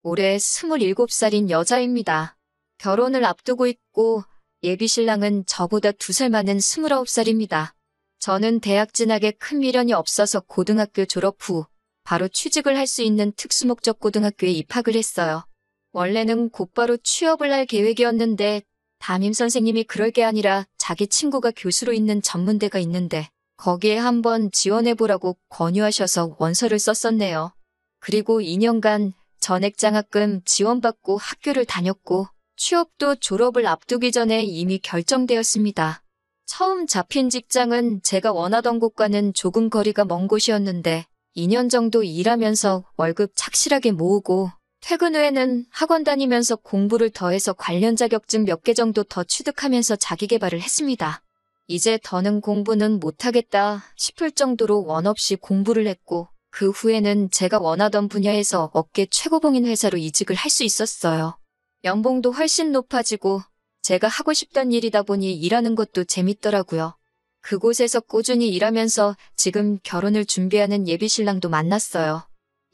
올해 27살인 여자입니다. 결혼을 앞두고 있고 예비신랑은 저보다 2살 많은 29살입니다. 저는 대학 진학에 큰 미련이 없어서 고등학교 졸업 후 바로 취직을 할 수 있는 특수목적 고등학교에 입학을 했어요. 원래는 곧바로 취업을 할 계획이었는데 담임선생님이 그럴 게 아니라 자기 친구가 교수로 있는 전문대가 있는데 거기에 한번 지원해보라고 권유하셔서 원서를 썼었네요. 그리고 2년간 전액장학금 지원받고 학교를 다녔고 취업도 졸업을 앞두기 전에 이미 결정되었습니다. 처음 잡힌 직장은 제가 원하던 곳과는 조금 거리가 먼 곳이었는데 2년 정도 일하면서 월급 착실하게 모으고 퇴근 후에는 학원 다니면서 공부를 더해서 관련 자격증 몇 개 정도 더 취득하면서 자기계발을 했습니다. 이제 더는 공부는 못하겠다 싶을 정도로 원 없이 공부를 했고 그 후에는 제가 원하던 분야에서 업계 최고봉인 회사로 이직을 할 수 있었어요. 연봉도 훨씬 높아지고 제가 하고 싶던 일이다 보니 일하는 것도 재밌더라고요. 그곳에서 꾸준히 일하면서 지금 결혼을 준비하는 예비신랑도 만났어요.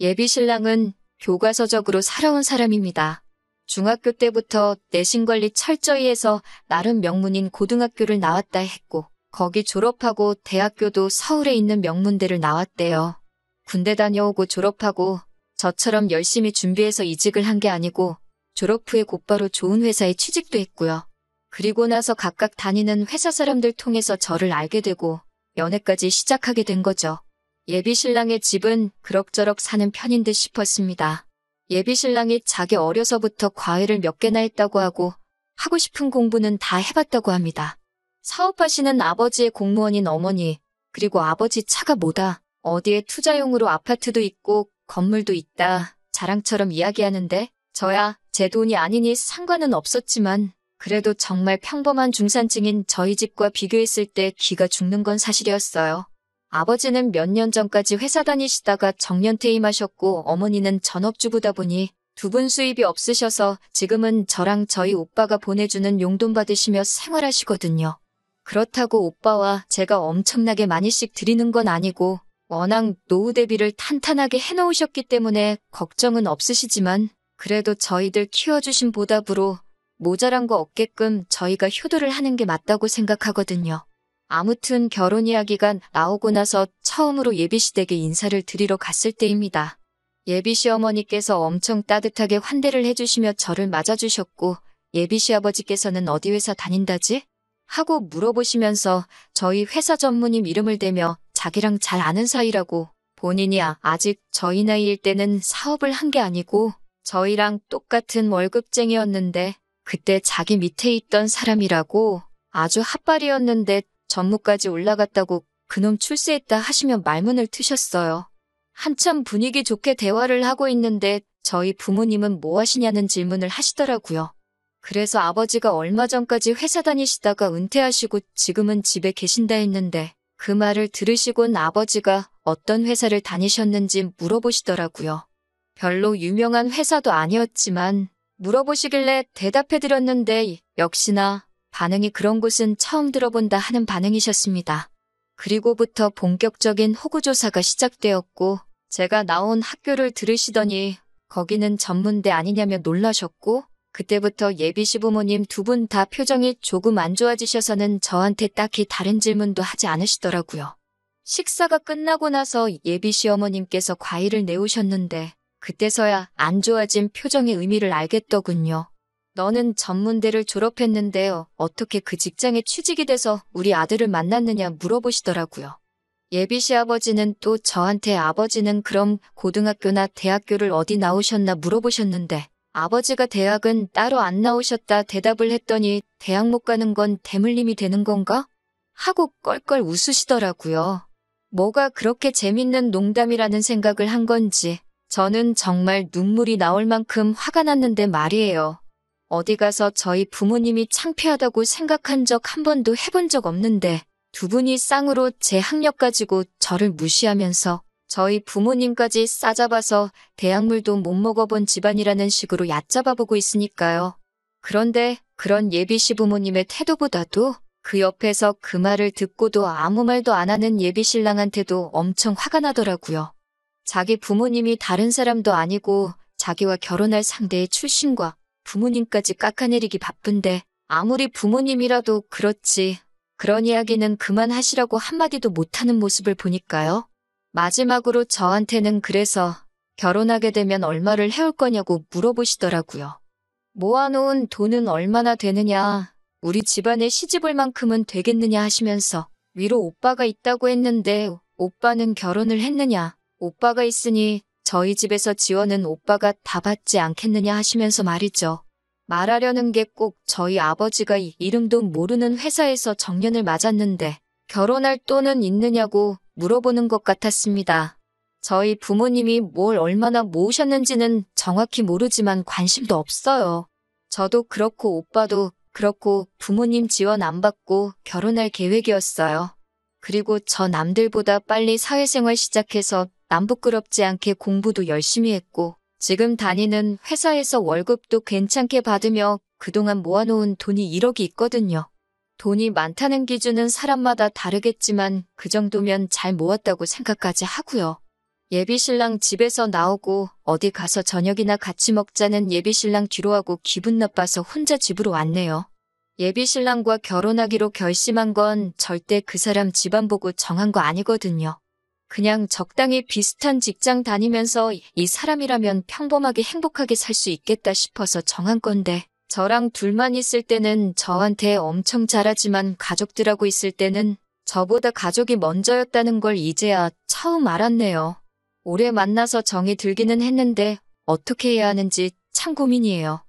예비신랑은 교과서적으로 살아온 사람입니다. 중학교 때부터 내신관리 철저히 해서 나름 명문인 고등학교를 나왔다 했고 거기 졸업하고 대학교도 서울에 있는 명문대를 나왔대요. 군대 다녀오고 졸업하고 저처럼 열심히 준비해서 이직을 한 게 아니고 졸업 후에 곧바로 좋은 회사에 취직도 했고요. 그리고 나서 각각 다니는 회사 사람들 통해서 저를 알게 되고 연애까지 시작하게 된 거죠. 예비신랑의 집은 그럭저럭 사는 편인 듯 싶었습니다. 예비신랑이 자기 어려서부터 과외를 몇 개나 했다고 하고 하고 싶은 공부는 다 해봤다고 합니다. 사업하시는 아버지의 공무원인 어머니, 그리고 아버지 차가 뭐다, 어디에 투자용으로 아파트도 있고 건물도 있다 자랑처럼 이야기하는데 저야 제 돈이 아니니 상관은 없었지만 그래도 정말 평범한 중산층인 저희 집과 비교했을 때 기가 죽는 건 사실이었어요. 아버지는 몇 년 전까지 회사 다니시다가 정년퇴임하셨고 어머니는 전업주부다 보니 두 분 수입이 없으셔서 지금은 저랑 저희 오빠가 보내주는 용돈 받으시며 생활하시거든요. 그렇다고 오빠와 제가 엄청나게 많이씩 드리는 건 아니고 워낙 노후 대비를 탄탄하게 해놓으셨기 때문에 걱정은 없으시지만 그래도 저희들 키워주신 보답으로 모자란 거 없게끔 저희가 효도를 하는 게 맞다고 생각하거든요. 아무튼 결혼 이야기가 나오고 나서 처음으로 예비시댁에 인사를 드리러 갔을 때입니다. 예비시어머니께서 엄청 따뜻하게 환대를 해주시며 저를 맞아주셨고 예비시아버지께서는 어디 회사 다닌다지? 하고 물어보시면서 저희 회사 전무님 이름을 대며 자기랑 잘 아는 사이라고 본인이 아직 저희 나이일 때는 사업을 한 게 아니고 저희랑 똑같은 월급쟁이였는데 그때 자기 밑에 있던 사람이라고 아주 핫발이었는데 전무까지 올라갔다고 그놈 출세했다 하시며 말문을 트셨어요. 한참 분위기 좋게 대화를 하고 있는데 저희 부모님은 뭐 하시냐는 질문을 하시더라고요. 그래서 아버지가 얼마 전까지 회사 다니시다가 은퇴하시고 지금은 집에 계신다 했는데 그 말을 들으시곤 아버지가 어떤 회사를 다니셨는지 물어보시더라고요. 별로 유명한 회사도 아니었지만 물어보시길래 대답해드렸는데 역시나 반응이 그런 곳은 처음 들어본다 하는 반응이셨습니다. 그리고부터 본격적인 호구조사가 시작되었고 제가 나온 학교를 들으시더니 거기는 전문대 아니냐며 놀라셨고 그때부터 예비시부모님 두 분 다 표정이 조금 안 좋아지셔서는 저한테 딱히 다른 질문도 하지 않으시더라고요. 식사가 끝나고 나서 예비시어머님께서 과일을 내오셨는데 그때서야 안 좋아진 표정의 의미를 알겠더군요. 너는 전문대를 졸업했는데 어떻게 그 직장에 취직이 돼서 우리 아들을 만났느냐 물어보시더라고요. 예비시 아버지는 또 저한테 아버지는 그럼 고등학교나 대학교를 어디 나오셨나 물어보셨는데 아버지가 대학은 따로 안 나오셨다 대답을 했더니 대학 못 가는 건 대물림이 되는 건가? 하고 껄껄 웃으시더라고요. 뭐가 그렇게 재밌는 농담이라는 생각을 한 건지 저는 정말 눈물이 나올 만큼 화가 났는데 말이에요. 어디 가서 저희 부모님이 창피하다고 생각한 적 한 번도 해본 적 없는데 두 분이 쌍으로 제 학력 가지고 저를 무시하면서 저희 부모님까지 싸잡아서 대학물도 못 먹어본 집안이라는 식으로 얕잡아보고 있으니까요. 그런데 그런 예비시 부모님의 태도보다도 그 옆에서 그 말을 듣고도 아무 말도 안 하는 예비신랑한테도 엄청 화가 나더라고요. 자기 부모님이 다른 사람도 아니고 자기와 결혼할 상대의 출신과 부모님까지 깎아내리기 바쁜데 아무리 부모님이라도 그렇지. 그런 이야기는 그만하시라고 한마디도 못하는 모습을 보니까요. 마지막으로 저한테는 그래서 결혼하게 되면 얼마를 해올 거냐고 물어보시더라고요. 모아놓은 돈은 얼마나 되느냐, 우리 집안에 시집올 만큼은 되겠느냐 하시면서 위로 오빠가 있다고 했는데 오빠는 결혼을 했느냐, 오빠가 있으니 저희 집에서 지원은 오빠가 다 받지 않겠느냐 하시면서 말이죠. 말하려는 게 꼭 저희 아버지가 이름도 모르는 회사에서 정년을 맞았는데 결혼할 돈은 있느냐고 물어보는 것 같았습니다. 저희 부모님이 뭘 얼마나 모으셨는지는 정확히 모르지만 관심도 없어요. 저도 그렇고 오빠도 그렇고 부모님 지원 안 받고 결혼할 계획이었어요. 그리고 저 남들보다 빨리 사회생활 시작해서 남 부끄럽지 않게 공부도 열심히 했고 지금 다니는 회사에서 월급도 괜찮게 받으며 그동안 모아놓은 돈이 1억이 있거든요. 돈이 많다는 기준은 사람마다 다르겠지만 그 정도면 잘 모았다고 생각까지 하고요. 예비신랑 집에서 나오고 어디 가서 저녁이나 같이 먹자는 예비신랑 뒤로 하고 기분 나빠서 혼자 집으로 왔네요. 예비신랑과 결혼하기로 결심한 건 절대 그 사람 집안 보고 정한 거 아니거든요. 그냥 적당히 비슷한 직장 다니면서 이 사람이라면 평범하게 행복하게 살 수 있겠다 싶어서 정한 건데 저랑 둘만 있을 때는 저한테 엄청 잘하지만 가족들하고 있을 때는 저보다 가족이 먼저였다는 걸 이제야 처음 알았네요. 오래 만나서 정이 들기는 했는데 어떻게 해야 하는지 참 고민이에요.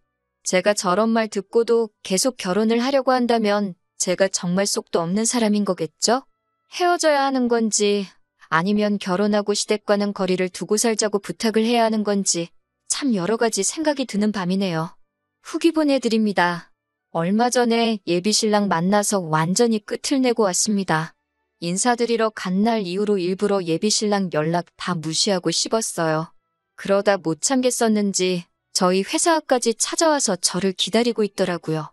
제가 저런 말 듣고도 계속 결혼을 하려고 한다면 제가 정말 속도 없는 사람인 거겠죠? 헤어져야 하는 건지 아니면 결혼하고 시댁과는 거리를 두고 살자고 부탁을 해야 하는 건지 참 여러 가지 생각이 드는 밤이네요. 후기 보내드립니다. 얼마 전에 예비신랑 만나서 완전히 끝을 내고 왔습니다. 인사드리러 간 날 이후로 일부러 예비신랑 연락 다 무시하고 씹었어요. 그러다 못 참겠었는지 저희 회사 앞까지 찾아와서 저를 기다리고 있더라고요.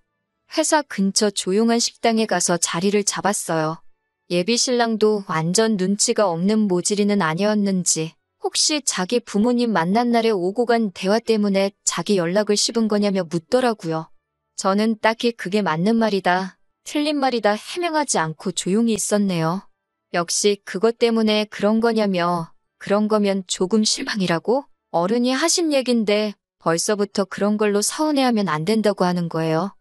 회사 근처 조용한 식당에 가서 자리를 잡았어요. 예비신랑도 완전 눈치가 없는 모질이는 아니었는지 혹시 자기 부모님 만난 날에 오고 간 대화 때문에 자기 연락을 씹은 거냐며 묻더라고요. 저는 딱히 그게 맞는 말이다, 틀린 말이다 해명하지 않고 조용히 있었네요. 역시 그것 때문에 그런 거냐며 그런 거면 조금 실망이라고? 어른이 하신 얘긴데 벌써부터 그런 걸로 서운해하면 안 된다고 하는 거예요.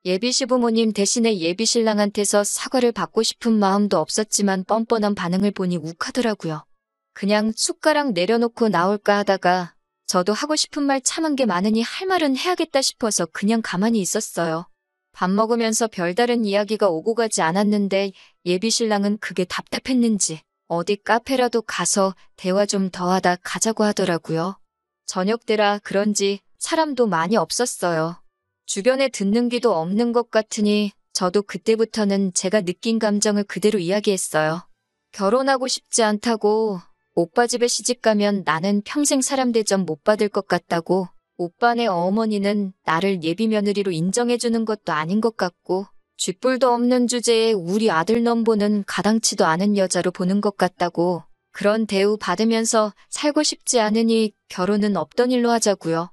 예비시부모님 대신에 예비신랑한테서 사과를 받고 싶은 마음도 없었지만 뻔뻔한 반응을 보니 욱하더라고요. 그냥 숟가락 내려놓고 나올까 하다가 저도 하고 싶은 말 참은 게 많으니 할 말은 해야겠다 싶어서 그냥 가만히 있었어요. 밥 먹으면서 별다른 이야기가 오고 가지 않았는데 예비신랑은 그게 답답했는지 어디 카페라도 가서 대화 좀 더 하다 가자고 하더라고요. 저녁때라 그런지 사람도 많이 없었어요. 주변에 듣는 귀도 없는 것 같으니 저도 그때부터는 제가 느낀 감정을 그대로 이야기했어요. 결혼하고 싶지 않다고, 오빠 집에 시집가면 나는 평생 사람 대접 못 받을 것 같다고, 오빠네 어머니는 나를 예비며느리로 인정해주는 것도 아닌 것 같고, 쥐뿔도 없는 주제에 우리 아들 넘보는 가당치도 않은 여자로 보는 것 같다고, 그런 대우 받으면서 살고 싶지 않으니 결혼은 없던 일로 하자고요.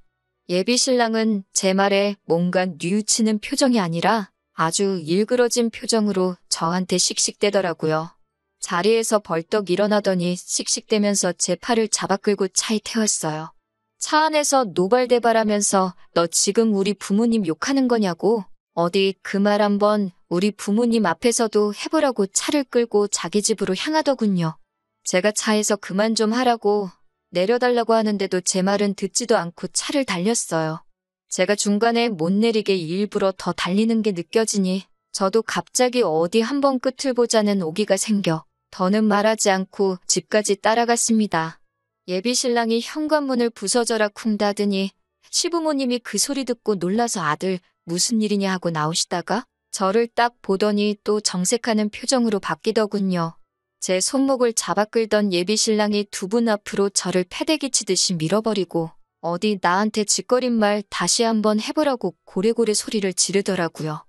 예비신랑은 제 말에 뭔가 뉘우치는 표정이 아니라 아주 일그러진 표정으로 저한테 씩씩대더라고요. 자리에서 벌떡 일어나더니 씩씩대면서 제 팔을 잡아 끌고 차에 태웠어요. 차 안에서 노발대발하면서 너 지금 우리 부모님 욕하는 거냐고? 어디 그 말 한번 우리 부모님 앞에서도 해보라고 차를 끌고 자기 집으로 향하더군요. 제가 차에서 그만 좀 하라고 내려달라고 하는데도 제 말은 듣지도 않고 차를 달렸어요. 제가 중간에 못 내리게 일부러 더 달리는 게 느껴지니 저도 갑자기 어디 한번 끝을 보자는 오기가 생겨 더는 말하지 않고 집까지 따라갔습니다. 예비신랑이 현관문을 부서져라 쿵 닫으니 시부모님이 그 소리 듣고 놀라서 아들 무슨 일이냐 하고 나오시다가 저를 딱 보더니 또 정색하는 표정으로 바뀌더군요. 제 손목을 잡아 끌던 예비신랑이 두 분 앞으로 저를 패대기 치듯이 밀어버리고 어디 나한테 짓거린 다시 한번 해보라고 고래고래 소리를 지르더라고요.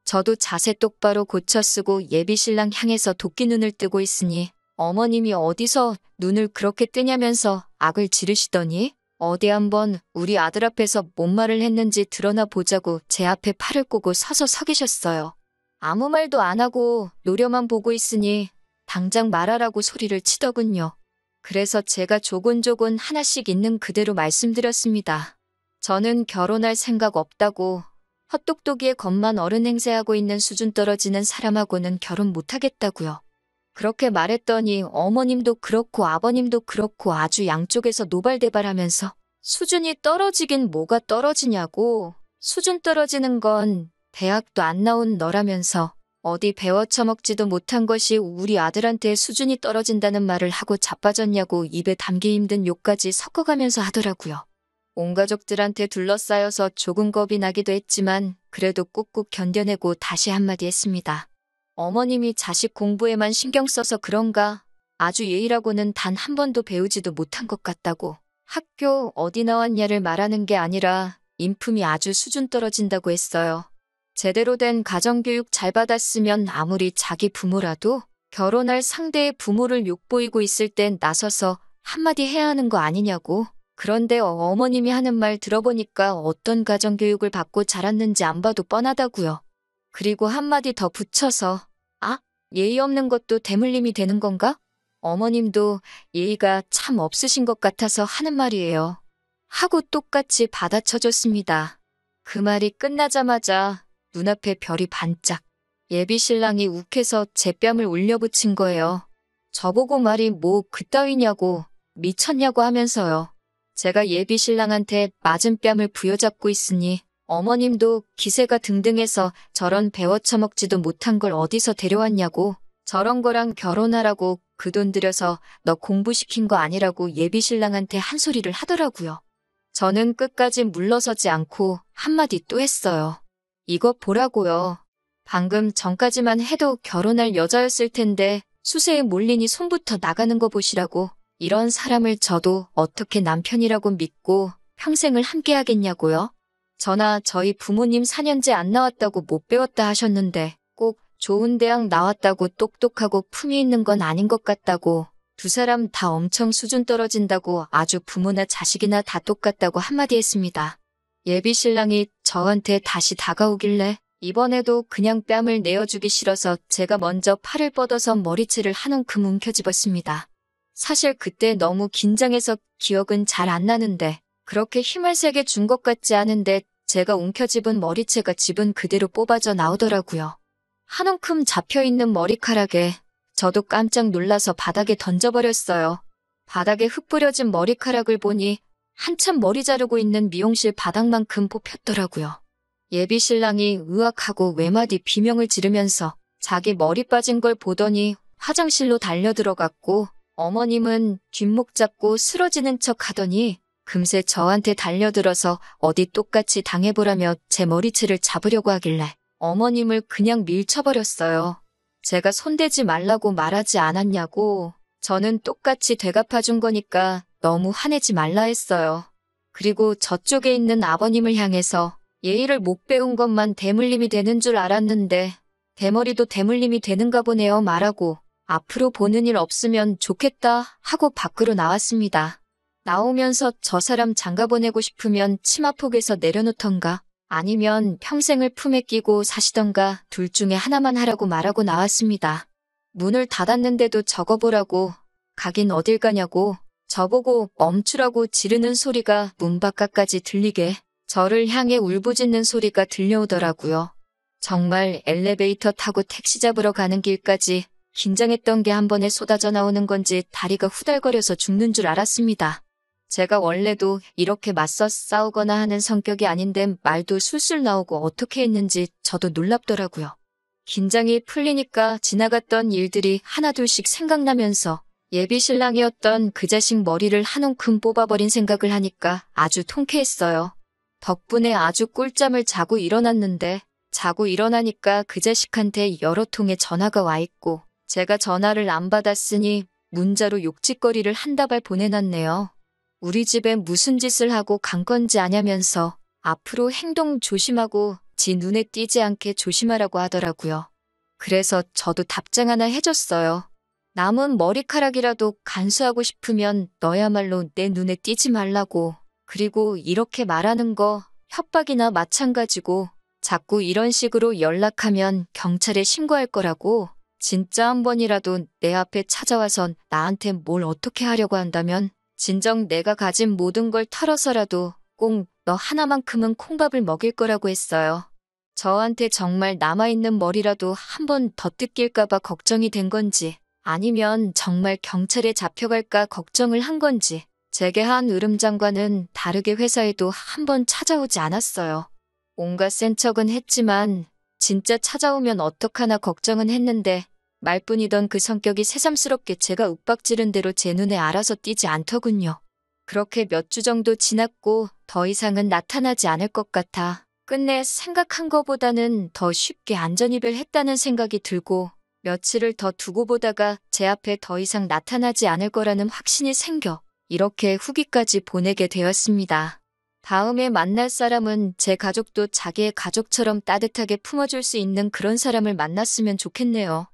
저도 자세 똑바로 고쳐 쓰고 예비신랑 향해서 도끼 눈을 뜨고 있으니 어머님이 어디서 눈을 그렇게 뜨냐면서 악을 지르시더니 어디 한번 우리 아들 앞에서 뭔 말을 했는지 드러나 보자고 제 앞에 팔을 꼬고 서서 서 계셨어요. 아무 말도 안 하고 노려만 보고 있으니 당장 말하라고 소리를 치더군요. 그래서 제가 조곤조곤 하나씩 있는 그대로 말씀드렸습니다. 저는 결혼할 생각 없다고, 헛똑똑이의 겉만 어른 행세하고 있는 수준 떨어지는 사람하고는 결혼 못하겠다고요. 그렇게 말했더니 어머님도 그렇고 아버님도 그렇고 아주 양쪽에서 노발대발하면서 수준이 떨어지긴 뭐가 떨어지냐고, 수준 떨어지는 건 대학도 안 나온 너라면서 어디 배워 처먹지도 못한 것이 우리 아들한테 수준이 떨어진다는 말을 하고 자빠졌냐고 입에 담기 힘든 욕까지 섞어가면서 하더라고요. 온 가족들한테 둘러싸여서 조금 겁이 나기도 했지만 그래도 꾹꾹 견뎌내고 다시 한마디 했습니다. 어머님이 자식 공부에만 신경 써서 그런가 아주 예의라고는 단 한 번도 배우지도 못한 것 같다고. 학교 어디 나왔냐를 말하는 게 아니라 인품이 아주 수준 떨어진다고 했어요. 제대로 된 가정교육 잘 받았으면 아무리 자기 부모라도 결혼할 상대의 부모를 욕보이고 있을 땐 나서서 한마디 해야 하는 거 아니냐고. 그런데 어머님이 하는 말 들어보니까 어떤 가정교육을 받고 자랐는지 안 봐도 뻔하다고요. 그리고 한마디 더 붙여서 아? 예의 없는 것도 대물림이 되는 건가? 어머님도 예의가 참 없으신 것 같아서 하는 말이에요. 하고 똑같이 받아쳐줬습니다. 그 말이 끝나자마자 눈앞에 별이 반짝. 예비 신랑이 욱해서 제 뺨을 울려붙인 거예요. 저보고 말이 뭐 그따위냐고 미쳤냐고 하면서요. 제가 예비 신랑한테 맞은 뺨을 부여잡고 있으니 어머님도 기세가 등등해서 저런 배워처먹지도 못한 걸 어디서 데려왔냐고, 저런 거랑 결혼하라고 그 돈 들여서 너 공부시킨 거 아니라고 예비 신랑한테 한 소리를 하더라고요. 저는 끝까지 물러서지 않고 한마디 또 했어요. 이거 보라고요. 방금 전까지만 해도 결혼할 여자였을 텐데 수세에 몰리니 손부터 나가는 거 보시라고. 이런 사람을 저도 어떻게 남편이라고 믿고 평생을 함께 하겠냐고요. 저나 저희 부모님 4년째 안 나왔다고 못 배웠다 하셨는데 꼭 좋은 대학 나왔다고 똑똑하고 품위 있는 건 아닌 것 같다고, 두 사람 다 엄청 수준 떨어진다고 아주 부모나 자식이나 다 똑같다고 한마디 했습니다. 예비 신랑이 저한테 다시 다가오길래 이번에도 그냥 뺨을 내어주기 싫어서 제가 먼저 팔을 뻗어서 머리채를 한 움큼 움켜쥐었습니다. 사실 그때 너무 긴장해서 기억은 잘 안 나는데 그렇게 힘을 세게 준 것 같지 않은데 제가 움켜집은 머리채가 집은 그대로 뽑아져 나오더라고요. 한 움큼 잡혀있는 머리카락에 저도 깜짝 놀라서 바닥에 던져버렸어요. 바닥에 흙 뿌려진 머리카락을 보니 한참 머리 자르고 있는 미용실 바닥만큼 뽑혔더라고요. 예비 신랑이 으악하고 외마디 비명을 지르면서 자기 머리 빠진 걸 보더니 화장실로 달려들어갔고, 어머님은 뒷목 잡고 쓰러지는 척 하더니 금세 저한테 달려들어서 어디 똑같이 당해보라며 제 머리채를 잡으려고 하길래 어머님을 그냥 밀쳐버렸어요. 제가 손대지 말라고 말하지 않았냐고. 저는 똑같이 되갚아준 거니까 너무 화내지 말라 했어요. 그리고 저쪽에 있는 아버님을 향해서 예의를 못 배운 것만 대물림이 되는 줄 알았는데 대머리도 대물림이 되는가 보네요 말하고 앞으로 보는 일 없으면 좋겠다 하고 밖으로 나왔습니다. 나오면서 저 사람 장가보내고 싶으면 치마폭에서 내려놓던가 아니면 평생을 품에 끼고 사시던가 둘 중에 하나만 하라고 말하고 나왔습니다. 문을 닫았는데도 적어보라고, 가긴 어딜 가냐고, 저보고 멈추라고 지르는 소리가 문 바깥까지 들리게 저를 향해 울부짖는 소리가 들려오더라고요. 정말 엘리베이터 타고 택시 잡으러 가는 길까지 긴장했던 게 한 번에 쏟아져 나오는 건지 다리가 후달거려서 죽는 줄 알았습니다. 제가 원래도 이렇게 맞서 싸우거나 하는 성격이 아닌데 말도 술술 나오고 어떻게 했는지 저도 놀랍더라고요. 긴장이 풀리니까 지나갔던 일들이 하나둘씩 생각나면서 예비 신랑이었던 그 자식 머리를 한 움큼 뽑아버린 생각을 하니까 아주 통쾌했어요. 덕분에 아주 꿀잠을 자고 일어났는데 자고 일어나니까 그 자식한테 여러 통의 전화가 와 있고 제가 전화를 안 받았으니 문자로 욕짓거리를 한 다발 보내놨네요. 우리 집에 무슨 짓을 하고 간 건지 아냐면서 앞으로 행동 조심하고 지 눈에 띄지 않게 조심하라고 하더라고요. 그래서 저도 답장 하나 해줬어요. 남은 머리카락이라도 간수하고 싶으면 너야말로 내 눈에 띄지 말라고. 그리고 이렇게 말하는 거 협박이나 마찬가지고 자꾸 이런 식으로 연락하면 경찰에 신고할 거라고. 진짜 한 번이라도 내 앞에 찾아와선 나한테 뭘 어떻게 하려고 한다면 진정 내가 가진 모든 걸 털어서라도 꼭 너 하나만큼은 콩밥을 먹일 거라고 했어요. 저한테 정말 남아있는 머리라도 한 번 더 뜯길까봐 걱정이 된 건지 아니면 정말 경찰에 잡혀갈까 걱정을 한 건지 제게 한 으름장관은 다르게 회사에도 한 번 찾아오지 않았어요. 온갖 센 척은 했지만 진짜 찾아오면 어떡하나 걱정은 했는데 말뿐이던 그 성격이 새삼스럽게 제가 윽박지른 대로 제 눈에 알아서 띄지 않더군요. 그렇게 몇 주 정도 지났고 더 이상은 나타나지 않을 것 같아 끝내 생각한 것보다는 더 쉽게 안전이별했다는 생각이 들고 며칠을 더 두고 보다가 제 앞에 더 이상 나타나지 않을 거라는 확신이 생겨 이렇게 후기까지 보내게 되었습니다. 다음에 만날 사람은 제 가족도 자기의 가족처럼 따뜻하게 품어줄 수 있는 그런 사람을 만났으면 좋겠네요.